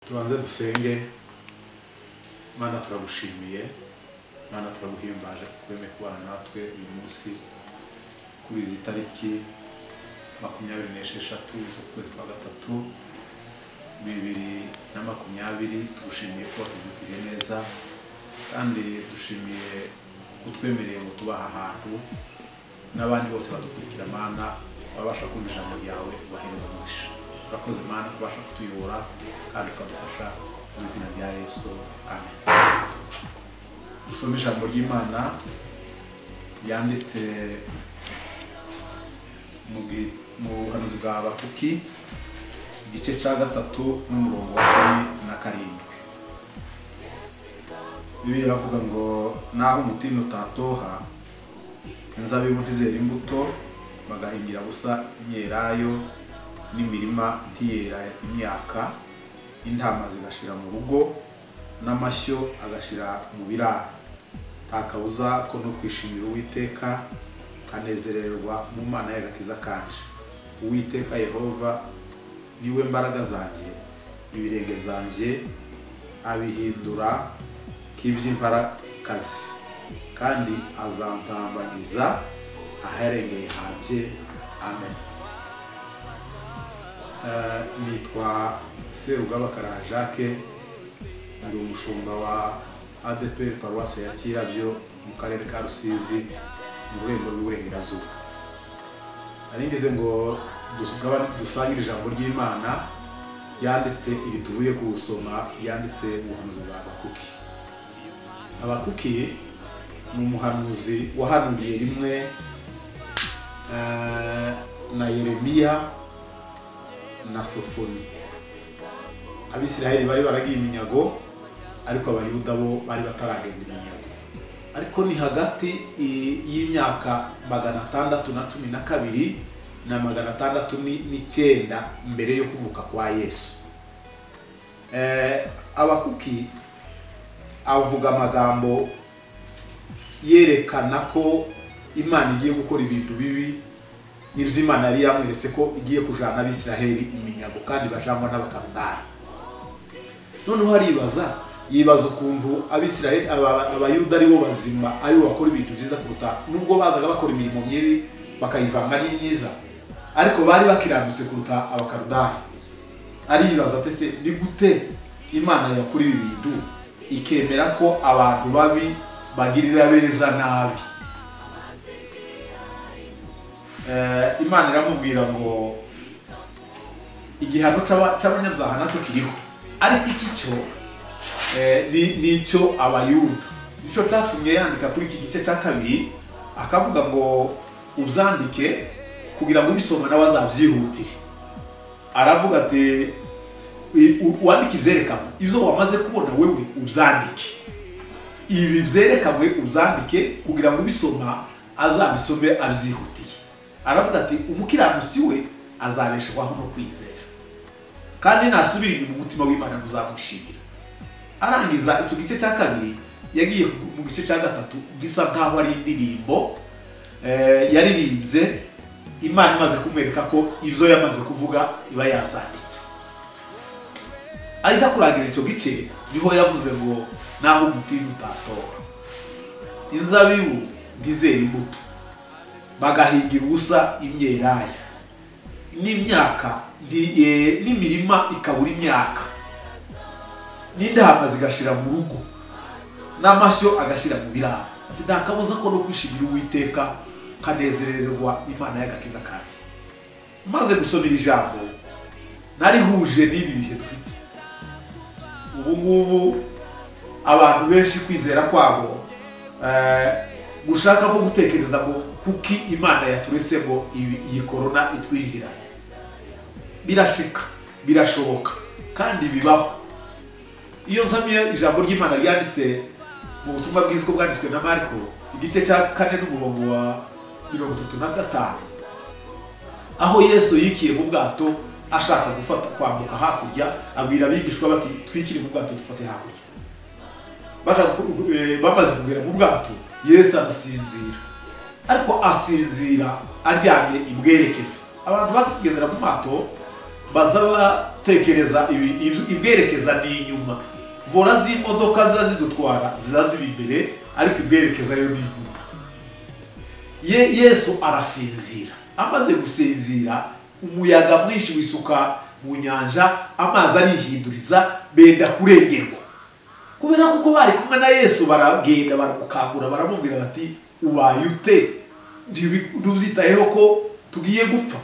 Tubanze dusenge. Mana turagushimiye, Mana turaguhimbaje kweme kubana natwe uyu munsi kuri izi tariki 26 z'ukwezi kwa gatatu 2020. Tugushimiye ko tudukize neza kandi dushimiye kutwemereye ngo tubaha ahantu n'abandi bose badukurikira. Mana babasha kumva ijambo ryawe bahereza umugisha. Urakoze Mana kubasha kutuyobora kandi ukadufasha mu izina rya Yesu, amen. Dusome ijambo ry'Imana yanditse mu buhanuzi bwa Habakuki igice cya 3 n'umurongo wa 17. Bibiliya iravuga ngo naho umutini utatoha, inzabibu ntizera imbuto, bagahingira busa yerayo, n'imirima ntiyera imyaka, intama zigashira mu rugo, n'amashyo agashira mu biraro. Nta kabuza ko no kwishimira Uwiteka kanezererwa mu Mana y'agakiza kanje. Uwiteka Yehova niwe mbaraga zanjye, ibirenge byanjye abihindura k'iby'imparakazi, kandi azantambagiza aherengeye hanjye, amen. Nitwa Serugaba Karaha Jacques, ndi umushumba wa ADEPR Paruwasi ya Kirabyo mu karere ka Rusizi mu burembo bw'Iburengerazuba. Naringize ngo dusangire ijambo ry'Imana yanditse iri tuvuye gusoma, yanditse mu buhanuzi bwa Habakuki. Habakuki ni umuhanuzi wahanuriye rimwe na Yeremiya na Sofoni. Abisiraheli bari baragiye iminyago, ariko Abayuda bo bari bataragenda iminyago. Ariko ni hagati y'imyaka 612 na 609 mbere yo kuvuka kwa Yesu. Habakuki avuga amagambo yerekana ko Imana igiye gukora ibintu bibi, n'ibyo Imana yari yamweretse ko igiye kujana abisiraheli iminyago kandi bajangwa n'abakaludaya. Noneho yibaza ukuntu abisiraheli Abayuda ari bo bazima, ari bo bakora ibintu byiza kuruta nubwo bazaga bakora imirimo mibi bakayivanga n'imyiza, ariko bari bakiranutse kuruta abakaludaya. Aribaza ati se ni gute Imana yakora ibi bintu ikemera ko abantu babi bagirira beza nabi? Imana iramubwira ngo igihano cy'abanyabyaha nacyo kiriho, ariko icyo nicyo Abayuda. Nicyo cyatumye yandika kuri iki gice cya 2 akavuga ngo uzandike kugira ngo ibisoma n'abazabyihutire. Aravuga ati wandike ibyerekanwe, ibyo wamaze kubona wewe ubyandike, ibi byerekanwe ubyandike kugira ngo ibisoma azabisome abyihutiye. Aravuga ati umukiranutsi we azabeshwaho no kwizera, kandi nasubira inyuma umutima w'Imana ntuzamwishimira. Arangiza icyo gice cya 2 yagiye mu gice cya 3 gisa nkaho ari indirimbo yaririmbye Imana imaze kumwereka ko ivyo yamaze kuvuga iba yabyanditse. Aiza kurangiza icyo gice niho yavuze ngo naho umutini utatoha, inzabibu ntizera imbuto, bagahingira ubusa imyelayo, n'imyaka n'imirima ikabura imyaka, n'intama zigashira mu rugo, n'amashyo agashira mu biraro. Ati nta kabuza ko no kwishimira Uwiteka kanezererwa Imana y'agakiza kanje. Maze gusomera ijambo narihuje n'ibi bihe dufite ubu ngubu, abantu benshi kwizera kwabo gushaka ko gutekereza ngo kuki Imana yaturetse ngo iyi corona itwinjira. Birashika, birashoboka kandi bibaho. Iyo nsamiye ijambo ry'Imana ryanditse mu butumwa bwiza bwanditswe na Marko igice cya 4 n'umurongo wa 35, aho Yesu yikiye mu bwato ashaka gufata kwambuka hakurya, abwira abigishwa bati twikire mu bwato dufate hakurya. Bamaze kugera mu bwato, Yesu arasinzira, ariko asinzira aryamye ibwerekeza. Abantu bazi kugendera mu mato baza batekereza ibwerekeza ni inyuma. Vola z'imodoka ziza zidutwara ziza ziba imbere, ariko ibwerekeza yo ni inyuma. Yesu arasinzira. Amaze gusinzira, umuyaga mwinshi wisuka mu nyanja, amazi arihinduriza, benda kurengerwa. Kubera kuko bari kumwe na Yesu, baragenda baramukangura, baramubwira bati ubaye ute? Ntuzitayeho ko tugiye gupfa?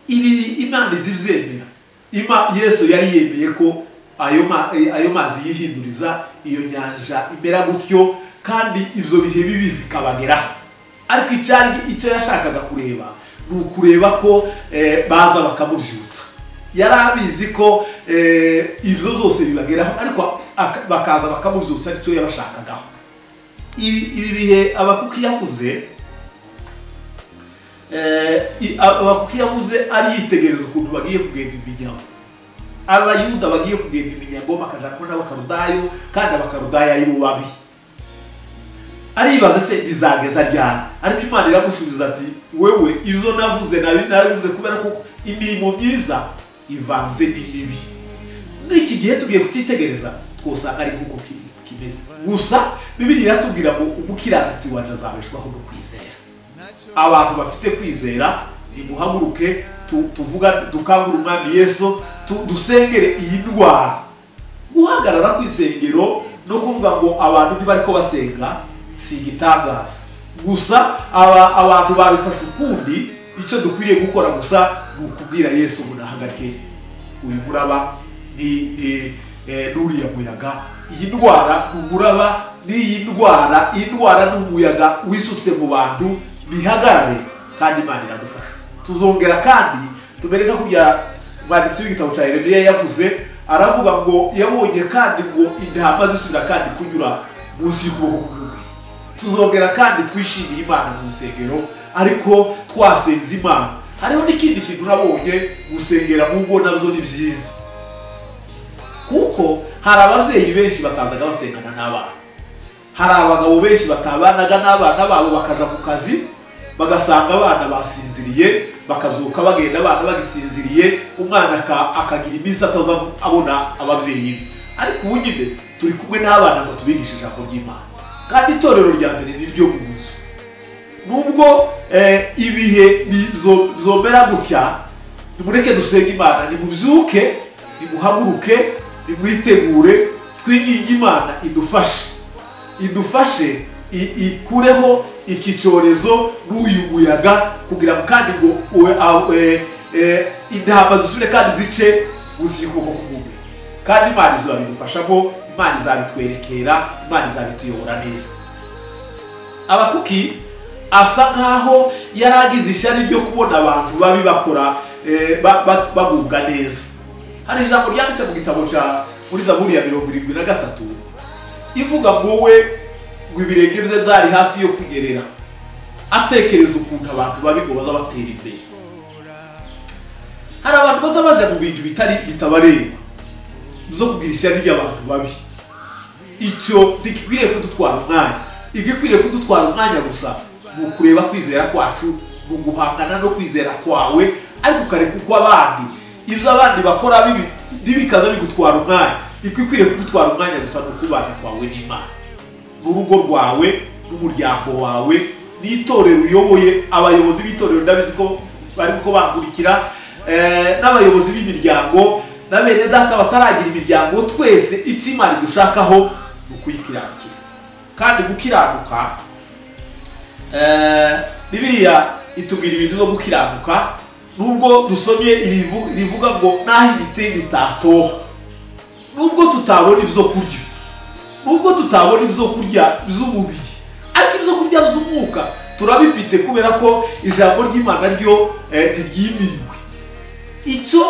Ibi Imana izivyemera. Yesu yari yemeye ko ayo mazi yihinduriza, iyo nyanja imera gutyo, kandi ivyo bihe bibi bikabageraho. Ariko icyo yashakaga kureba ni ukureba ko baza bakamubyutsa. Yari abizi ko ivyo byose bibageraho, ariko bakaza bakamubyutsa, nicyo yabashakagaho. Ibi bihe Abakuki yavuze ari yitegereza ukuntu bagiye kugenda iminyago. Abayuda bagiye kugenda iminyago bakajanwa n'Abakarudayo, kandi Abakarudayo ari bo babi. Aribaza se bizageza ryari? Ariko Imana iramusubiza ati wewe ibyo navuze narabivuze kubera ko imirimo myiza ivanze n'imibi. N'iki gihe tugiye kutitegereza twosanga ari nkuko kimeze. Gusa Bibiliya iratubwira ngo umukiranutsi waje azabeshwaho no kwizera. Abantu bafite kwizera nimuhaguruke dukangura Umwami Yesu, dusengere iyi ndwara. Guhagarara kw'isengero no kuvuga ngo abantu ntibariko basenga si igitangaza. Gusa abantu babifashe ukundi. Icyo dukwiriye gukora gusa ni ukubwira Yesu ngo nahagarike uyu muraba n'uriya muyaga. Iyi ndwara ni umuraba, n'iyi ndwara n'umuyaga wisutse mu bantu bihagarare, kandi Imana iradufasha. Tuzongera kandi tubereka kujya umwanditsi w'igitabo cya Yeremiya yavuze, aravuga ngo yabonye kandi ngo intama zisubira kandi kunyura munsi y'ukuboko k'Umwami. Tuzongera kandi twishimira Imana mu rusengero, ariko twasenze Imana. Hariho n'ikindi kintu nabonye, gusengera mu ngo nabyo ni byiza, kuko hari ababyeyi benshi batazaga basengana n'abana. Hari abagabo benshi batabanaga n'abana babo, bakaja ku kazi bagasanga abana basinziriye, bakazuka bagenda abana bagisinziriye, umwana akagira iminsi atazabona ababyeyi be. Ariko ubu nyine turi kumwe n'abana ngo tubigishe ijambo ry'Imana, kandi itorero rya mbere ni ryo muzo. Nubwo ibihe bizomera gutya, nimureke dusenge Imana, nimubyuke, nimuhaguruke, nimwitegure, twinginge Imana idufashe ikureho iki cyorezo n'uyu muyaga, kugira ngo kandi ngo intama zisubire kandi zice munsi y'ukuboko k'Umwami. Kandi Imana izabidufashamo, Imana izabitwerekera, Imana izabituyobora neza. Abakuki asa nkaho yaragize ishyari ryo kubona abantu babi bakora bagubwa neza. Hari ijambo ryanditse mu gitabo muri Zaburi ya 73 ivuga ngo we ngo ibirenge bye byari hafi yo kunyerera, atekereza ukuntu abantu babi ngo baza batera imbere. Hari abantu baza baje mu bintu bitabareba, byo kugira ishyari ry'abantu babi. Icyo ntigikwiriye kudutwara umwanya. Igikwiriye kudutwara umwanya gusa ni ukureba kwizera kwacu, ni uguhangana no kwizera kwawe, ariko ukareka uko abandi ibyo abandi bakora bibi bikaza bigutwara umwanya. Igikwiriye kudutwara umwanya gusa ni ukubana kwawe n'Imana, n'urugo rwawe, n'umuryango wawe, n'itorero uyoboye. Abayobozi b'itorero ndabizi ko bari ko bangurikira, n'abayobozi b'imiryango, na bene data bataragira imiryango, twese icyo Imana idushakaho ni ukuyikiranukira. Kandi gukiranuka, Bibiliya itubwira ibintu byo gukiranuka. Nubwo dusomye rivuga ngo naho igitende itatoha, nubwo tutabona ibyo kurya, nubwo tutabona ibyo kurya by'umubiri, ariko ibyo kurya by'umwuka turabifite, kubera ko ijambo ry'Imana ryo ntiryimiriwe. Icyo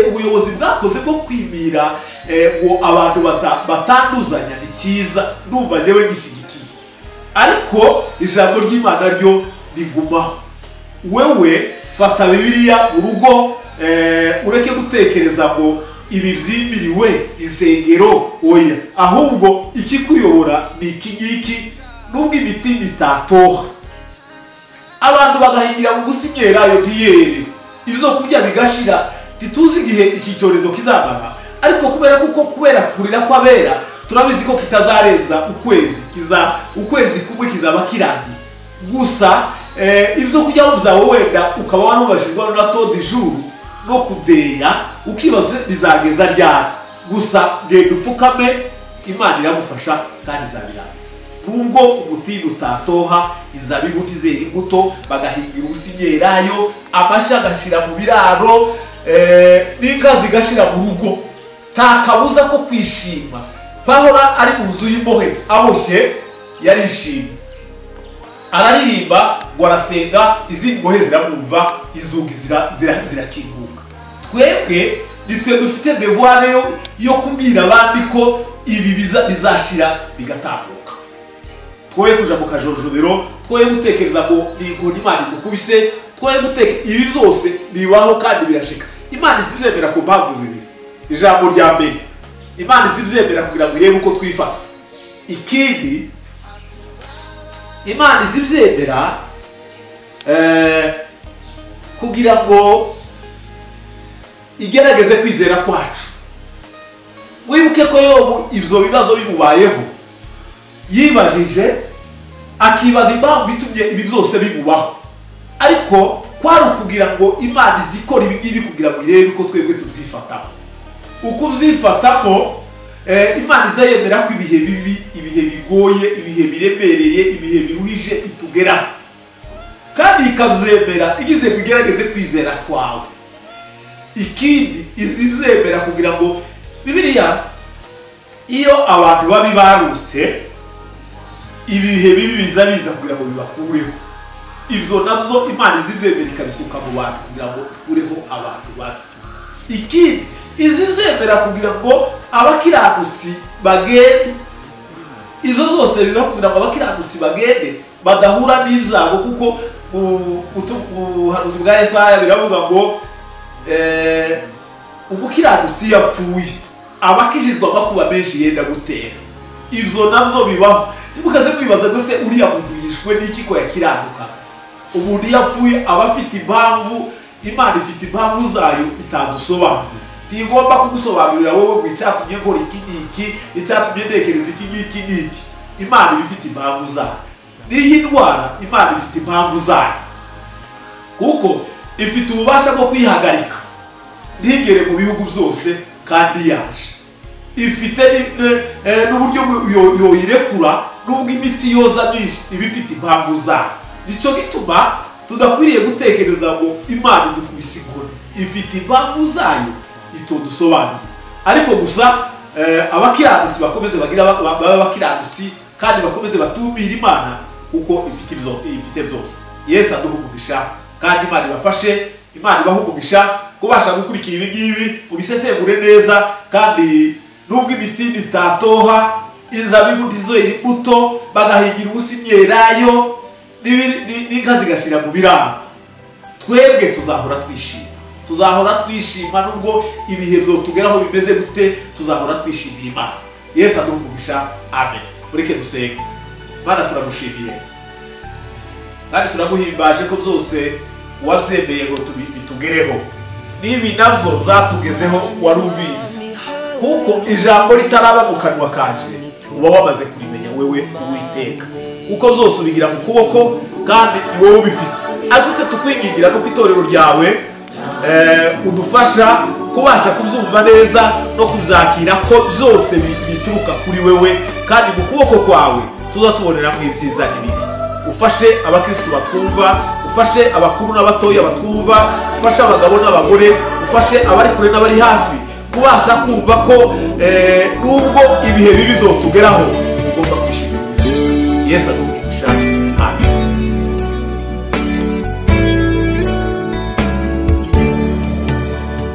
ubuyobozi bwakoze bwo kwimira ngo abantu batanduzanya ni cyiza, ndumva jewe gishyigikiye, ariko ijambo ry'Imana ryo rigumaho. Wewe fata Bibiliya urugo, ureke gutekereza ngo ibi byimiriwe insengero, oya, ahubwo ikikuyobora ni iki ngiki. Nubwo imitima itatoha, abantu bagahingira mu gusinyera yo ntiyere, ibyo kurya bigashira, ntituzi igihe iki cyorezo kizamara, ariko kubera kurira kw'abera turabizi ko kitazareza ukwezi kumwe kizaba kirangiye. Gusa ibyo kurya byawe wenda ukaba wanubashirwa na todi juru no kudeya ukibaza bizageza ryari. Gusa genda upfukame, Imana iragufasha kandi izabirangiza. Nubwo umutini utatoha, inzabibu ntizera imbuto, bagahingira ubusa imyelayo, amashyi agashira mu biraro, n'inka zigashira mu rugo, nta kabuza ko kwishima. Pawulo ari mu nzu y'imbohe aboshye yarishimye, araririmba ngo arasenga, izindi mbohe ziramwumva, inzugi zirakinguka. Twebwe nitwe dufite devoir yo kubwira abandi ko ibi bizashira bigatambuka. Twoye kuja mu kajorojobero, twoye gutekereza ngo ni inkoni Imana idukubise, twoye gutekereza ibi byose bibaho kandi birashika. Imana izibyemera ku mpamvu zibiri. Ijambo rya mbere, Imana izibyemera kugira ngo irebe uko twifata. Ikindi, Imana izibyemera kugira ngo igerageze kwizera kwacu. Wibuke ko Yobu ibyo bibazo bimubayeho, yibajije akibaza impamvu itumye ibi byose bimubaho, ariko kwari ukugira ngo Imana izikora ibi ngibi kugira ngo irebe uko twebwe tubyifatamo. Uko ubyifatamo, Imana izayemera ko ibihe bibi, ibihe bigoye, ibihe biremereye, ibihe biruhije itugeraho, kandi ikabyemera igize kugerageze kwizera kwawe. Ikindi izibyemera kugira ngo Bibiliya, iyo abantu babi barutse, ibihe bibi biza kugira ngo bibakureho. Ibyo nabyo Imana izibyemera ikabisuka mu bantu kugira ngo ikureho abantu babi. Ikindi izibyemera kugira ngo abakiranutsi bagende. Izo zose biba kugira ngo abakiranutsi bagende badahura n'ibyago, kuko ubuhanuzi bwa Yesaya biravuga ngo umukiranutsi yapfuye, abakijijwe amakuba menshi yenda gutera. Ibyo nabyo bibaho. Ntimukaze kwibaza ngo se uriya muntu yishwe n'iki ko yakiranuka. Umuntu yapfuye aba afite impamvu, Imana ifite impamvu zayo itadusobanurira. Ntigomba kugusobanurira wowe ngo icyatumye nkora iki n'iki, icyatumye ntekereza iki n'iki n'iki. Imana iba ifite impamvu zayo. N'iyi ndwara Imana ifite impamvu zayo, kuko ifite ububasha bwo kwihagarika ntigere mu bihugu byose kandi yaje. Ifite n'uburyo yoyirekura, nubwo imiti yoza myinshi iba ifite impamvu zayo. Nicyo gituma tudakwiriye gutekereza ngo Imana idukubise inkoni. Ifite impamvu zayo itodusobanurira, ariko gusa abakiranutsi bakomeze babe abakiranutsi kandi bakomeze batumira Imana, kuko ifite byose. Yesu aduha umugisha kandi Imana ibafashe, Imana ibaha umugisha kubasha gukurikira ibi ngibi, ubisesengure neza. Kandi nubwo imiti itatoha, inzabibu ntizera imbuto, bagahingira ubusa imyelayo, n'inka zigashira mu biraro, twebwe tuzahora twishima. Nubwo ibihe byotugeraho bimeze gute, tuzahora twishimira Imana. Yesu aduha umugisha, amen. Mureke dusenge. Mana, turagushimiye kandi turaguhimbaje ko byose wabyemeye ngo bitugereho. N'ibi nabyo zatugezeho wari ubizi, kuko ijambo ritaraba mu kanwa kanje uba wamaze kurimenya wewe Uwiteka, kuko byose ubigira mu kuboko kandi ni wowe ubifite. Ariko tukwingingira nuko itorero ryawe udufasha kubasha kubyumva neza no kubyakira ko byose bituruka kuri wewe, kandi mu kuboko kwawe tuzatuboneramo ibyiza n'ibibi. Ufashe abakristo batwumva, ufashe abakuru n'abatoya batwumva, ufashe abagabo n'abagore, ufashe abari kure n'abari hafi, kubasha kumva ko nubwo ibihe bibi bizotugeraho tugomba kwishimira. Yesu aduha amen.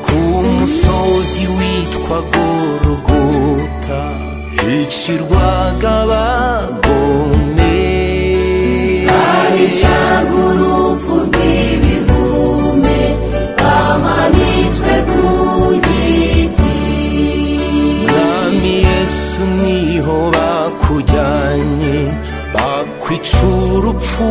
Ku musozi witwa Golgota hicirwaga abagome, abicaga urupfu rw'ibivume, bamanitswe ku giti. Mwami Yesu niho bakujyanye, bakwica urupfu